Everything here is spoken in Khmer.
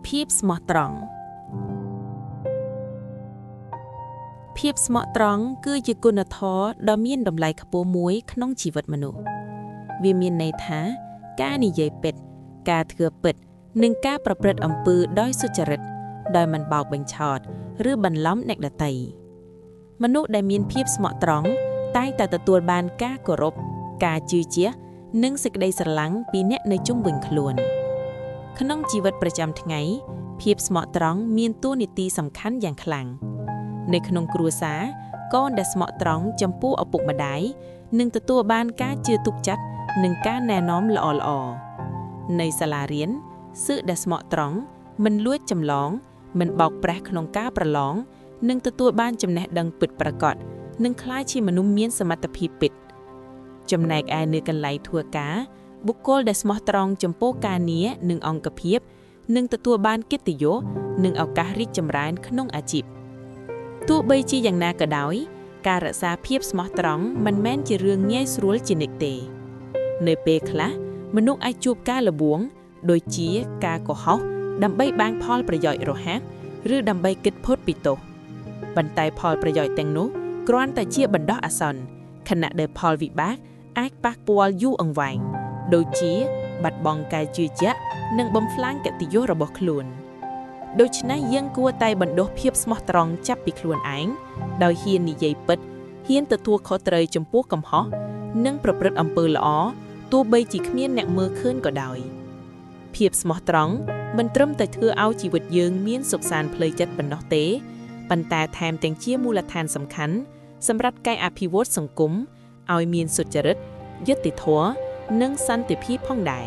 ភាពស្មោះត្រង់ភាពស្មោះត្រង់គឺជាគុណធម៌ដ៏មានតម្លៃខ្ពស់មួយក្នុងជីវិតមនុស្សវាមានន័យថាការនិយាយពិតការធ្វើពិតនិងការប្រព្រឹត្តអំពើដោយសុចរិតដោយមិនបោកបញ្ឆោតឬបន្លំអ្នកដទៃមនុស្សដែលមានភាពស្មោះត្រង់តែងតែទទួលបានការគោរពការជឿជាក់និងសេចក្តីស្រឡាញ់ពីអ្នកនៅជុំវិញខ្លួនក្នុងជីវិតប្រចាំថ្ងៃភាពស្មោះត្រង់មានតួនាទីសំខាន់យ៉ាងខ្លាំងនៅក្នុងគ្រួសារកូនដែលស្មោះត្រង់ចំពោះឪពុកម្ដាយនឹងទទួលបានការជឿទុកចិត្តនិងការណែនាំល្អៗនៅសាលារៀនសិស្សដែលស្មោះត្រង់មិនលួចចម្លងមិនបោកប្រាស់ក្នុងការប្រឡងនឹងទទួលបានចំណេះដឹងពិតប្រាកដនិងក្លាយជាមនុស្សមានសមត្ថភាពពិតចំណែកឯនៅកន្លែងធ្វើការបុគ្គលដែលស្មោះត្រង់ចំពោះការងារនិងអង្គភាពនឹងទទួលបានកិត្តិយសនិងឱកាសរីកចម្រើនក្នុងអាជីពទោះបីជាយ៉ាងណាក៏ដោយការរក្សាភាពស្មោះត្រង់មិនមែនជារឿងងាយស្រួលជានិច្ចទេនៅពេលខ្លះមនុស្សអាចជួបការលបួងដូចជាការកុហកដើម្បីបានផលប្រយោជន៍រហ័សឬដើម្បីគិតផុតពីទោសប៉ុន្តែផលប្រយោជន៍ទាំងនោះគ្រាន់តែជាបណ្ដោះអាសន្នខណៈដែលផលវិបាកអាចប៉ះពាល់យូរអង្វែងដូចជាបាត់បង់ការជឿជាក់និងបំផ្លាញកិត្តិយសរបស់ខ្លួនដូច្នេះយើងគួរតែបណ្ដុះភាពស្មោះត្រង់ចាប់ពីខ្លួនឯងដោយហ៊ាននិយាយពិតហ៊ានទទួលខុសត្រូវចំពោះកំហុសនិងប្រព្រឹត្តអំពើល្អទោះបីជាគ្មានអ្នកមើលឃើញក៏ដោយភាពស្មោះត្រង់មិនត្រឹមតែធ្វើឲ្យជីវិតយើងមានសុខសាន្តផ្លូវចិត្តប៉ុណ្ណោះទេប៉ុន្តែថែមទាំងជាមូលដ្ឋានសំខាន់សម្រាប់ការអភិវឌ្ឍសង្គមឲ្យមានសុចរិតយុត្តិធម៌និងសន្តិភាពផងដែរ